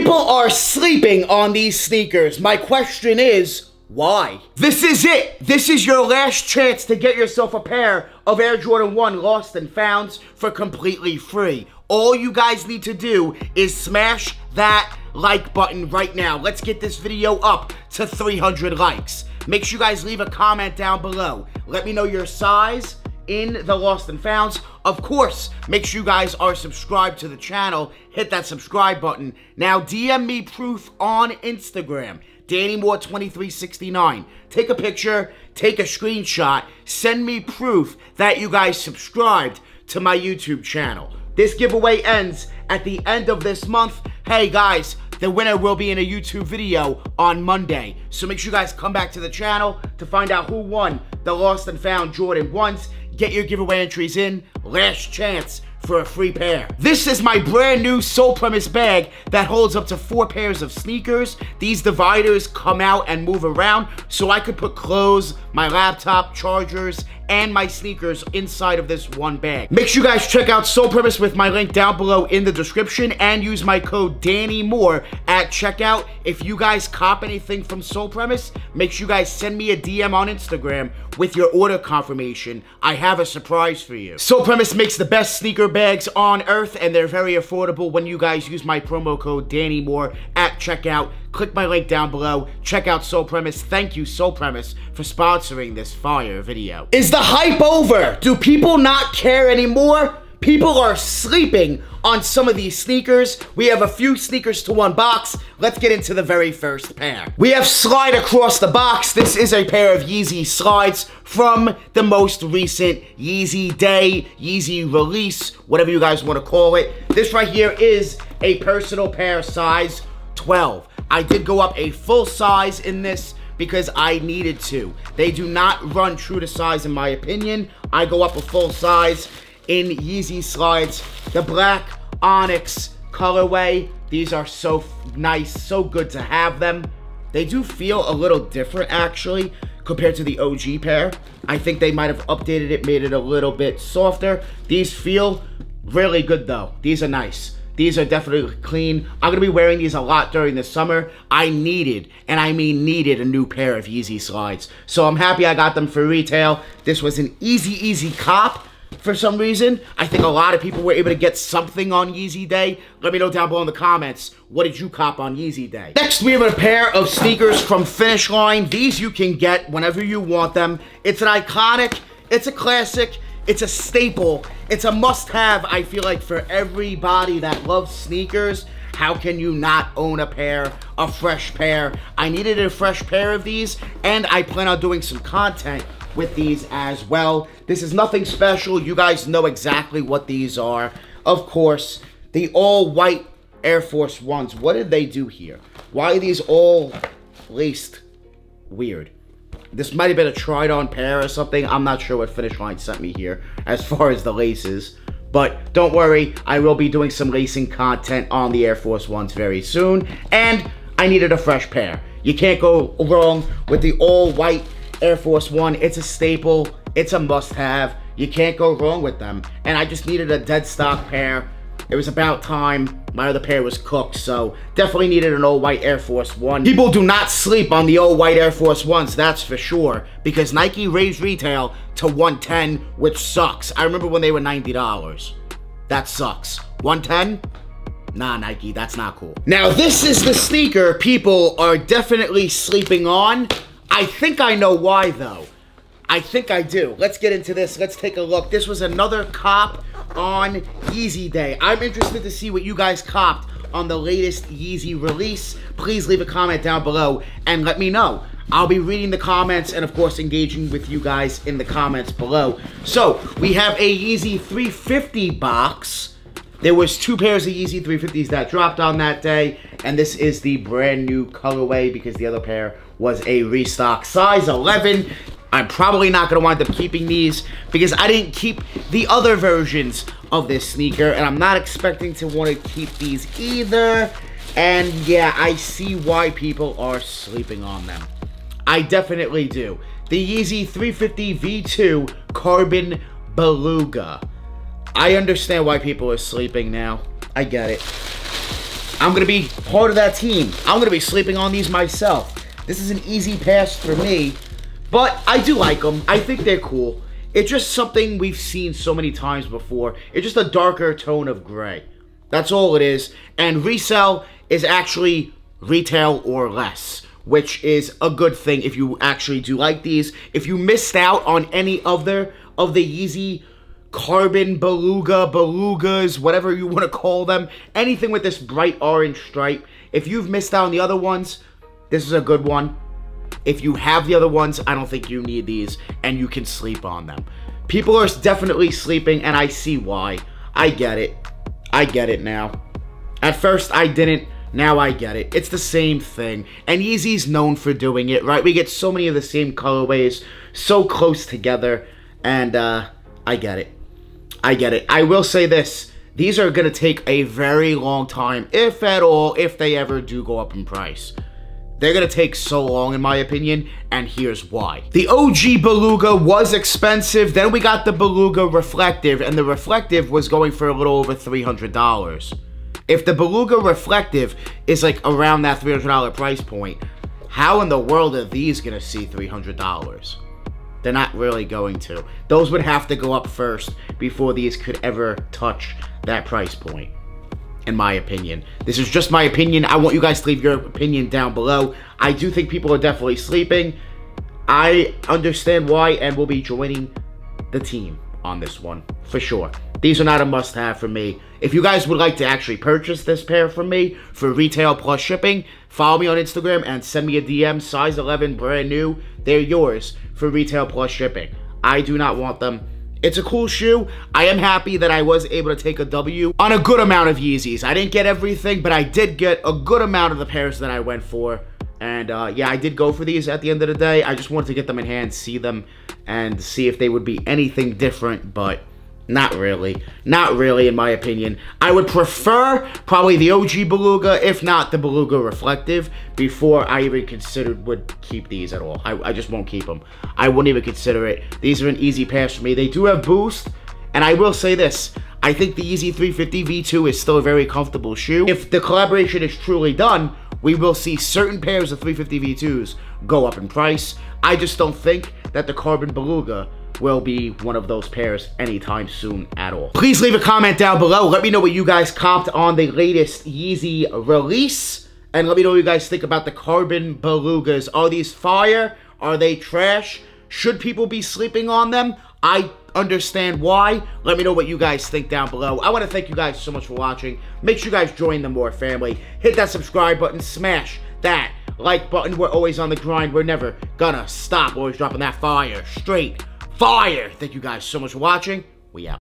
People are sleeping on these sneakers. My question is, why? This is it. This is your last chance to get yourself a pair of Air Jordan 1 Lost and Founds for completely free. All you guys need to do is smash that like button right now. Let's get this video up to 300 likes. Make sure you guys leave a comment down below. Let me know your size in the Lost and Founds. Of course, make sure you guys are subscribed to the channel. Hit that subscribe button. Now DM me proof on Instagram. DannyMoore2369. Take a picture, take a screenshot, send me proof that you guys subscribed to my YouTube channel. This giveaway ends at the end of this month. Hey guys, the winner will be in a YouTube video on Monday. So make sure you guys come back to the channel to find out who won the Lost and Found Jordan 1s. Get your giveaway entries in. Last chance for a free pair. This is my brand new Sole Premise bag that holds up to 4 pairs of sneakers. These dividers come out and move around so I could put clothes, my laptop, chargers, and my sneakers inside of this one bag. Make sure you guys check out Sole Premise with my link down below in the description and use my code DannyMoore at checkout. If you guys cop anything from Sole Premise, make sure you guys send me a DM on Instagram with your order confirmation. I have a surprise for you. Sole Premise makes the best sneaker bags on earth, and they're very affordable when you guys use my promo code DannyMoore at checkout. Click my link down below. Check out Sole Premise. Thank you, Sole Premise, for sponsoring this fire video. Is the hype over? Do people not care anymore? People are sleeping on some of these sneakers. We have a few sneakers to unbox. Let's get into the very first pair. We have Slide across the box. This is a pair of Yeezy slides from the most recent Yeezy Day, Yeezy release, whatever you guys want to call it. This right here is a personal pair, size 12. I did go up a full size in this because I needed to. They do not run true to size in my opinion. I go up a full size in Yeezy slides. The black onyx colorway. These are so nice, so good to have them. They do feel a little different actually compared to the OG pair. I think they might have updated it, made it a little bit softer. These feel really good though. These are nice. These are definitely clean. I'm gonna be wearing these a lot during the summer. I needed, and I mean needed, a new pair of Yeezy slides. So I'm happy I got them for retail. This was an easy cop for some reason. I think a lot of people were able to get something on Yeezy Day. Let me know down below in the comments, what did you cop on Yeezy Day? Next, we have a pair of sneakers from Finish Line. These you can get whenever you want them. It's an iconic, it's a classic, it's a staple, it's a must-have, I feel like, for everybody that loves sneakers. How can you not own a pair, a fresh pair? I needed a fresh pair of these, and I plan on doing some content with these as well. This is nothing special. You guys know exactly what these are. Of course, the all-white Air Force Ones. What did they do here? Why are these all laced weird? This might have been a tried-on pair or something. I'm not sure what Finish Line sent me here as far as the laces. But don't worry, I will be doing some lacing content on the Air Force Ones very soon. And I needed a fresh pair. You can't go wrong with the all-white Air Force One. It's a staple. It's a must-have. You can't go wrong with them. And I just needed a dead stock pair. It was about time. My other pair was cooked, so definitely needed an all-white Air Force One. People do not sleep on the all-white Air Force Ones, that's for sure, because Nike raised retail to $110, which sucks. I remember when they were $90. That sucks. $110? Nah, Nike, that's not cool. Now, this is the sneaker people are definitely sleeping on. I think I know why, though. I think I do. Let's get into this. Let's take a look. This was another cop on Yeezy Day. I'm interested to see what you guys copped on the latest Yeezy release. Please leave a comment down below and let me know. I'll be reading the comments and, of course, engaging with you guys in the comments below. So, we have a Yeezy 350 box. There was 2 pairs of Yeezy 350s that dropped on that day, and this is the brand new colorway because the other pair was a restock. Size 11. I'm probably not going to wind up keeping these because I didn't keep the other versions of this sneaker, and I'm not expecting to want to keep these either. And yeah, I see why people are sleeping on them. I definitely do. The Yeezy 350 V2 Carbon Beluga. I understand why people are sleeping now. I get it. I'm gonna be part of that team. I'm gonna be sleeping on these myself. This is an easy pass for me, but I do like them. I think they're cool. It's just something we've seen so many times before. It's just a darker tone of gray. That's all it is. And resell is actually retail or less, which is a good thing if you actually do like these. If you missed out on any other of the Yeezy Carbon Belugas, whatever you want to call them, anything with this bright orange stripe, if you've missed out on the other ones, this is a good one. If you have the other ones, I don't think you need these, and you can sleep on them. People are definitely sleeping, and I see why. I get it. I get it now. At first, I didn't. Now I get it. It's the same thing. And Yeezy's known for doing it, right? We get so many of the same colorways, so close together, and I get it. I get it. I will say this. These are going to take a very long time, if at all, if they ever do go up in price. They're going to take so long, in my opinion, and here's why. The OG Beluga was expensive. Then we got the Beluga Reflective, and the Reflective was going for a little over $300. If the Beluga Reflective is like around that $300 price point, how in the world are these going to see $300? They're not really going to. Those would have to go up first before these could ever touch that price point, in my opinion. This is just my opinion. I want you guys to leave your opinion down below. I do think people are definitely sleeping. I understand why, and will be joining the team on this one, for sure. These are not a must-have for me. If you guys would like to actually purchase this pair from me for retail plus shipping, follow me on Instagram and send me a DM, size 11, brand new. They're yours for retail plus shipping. I do not want them. It's a cool shoe. I am happy that I was able to take a W on a good amount of Yeezys. I didn't get everything, but I did get a good amount of the pairs that I went for. And yeah, I did go for these at the end of the day. I just wanted to get them in hand, see them, and see if they would be anything different, but not really. Not really, in my opinion. I would prefer probably the OG Beluga, if not the Beluga Reflective, before I even would keep these at all. I just won't keep them. I wouldn't even consider it. These are an easy pass for me. They do have boost, and I will say this. I think the Yeezy 350 V2 is still a very comfortable shoe. If the collaboration is truly done, we will see certain pairs of 350 V2s go up in price. I just don't think that the Carbon Beluga will be one of those pairs anytime soon at all. Please leave a comment down below. Let me know what you guys comped on the latest Yeezy release. And let me know what you guys think about the Carbon Belugas. Are these fire? Are they trash? Should people be sleeping on them? I understand why. Let me know what you guys think down below. I want to thank you guys so much for watching. Make sure you guys join the More family. Hit that subscribe button. Smash that like button. We're always on the grind. We're never gonna stop. Always dropping that fire. Straight fire. Thank you guys so much for watching. We out.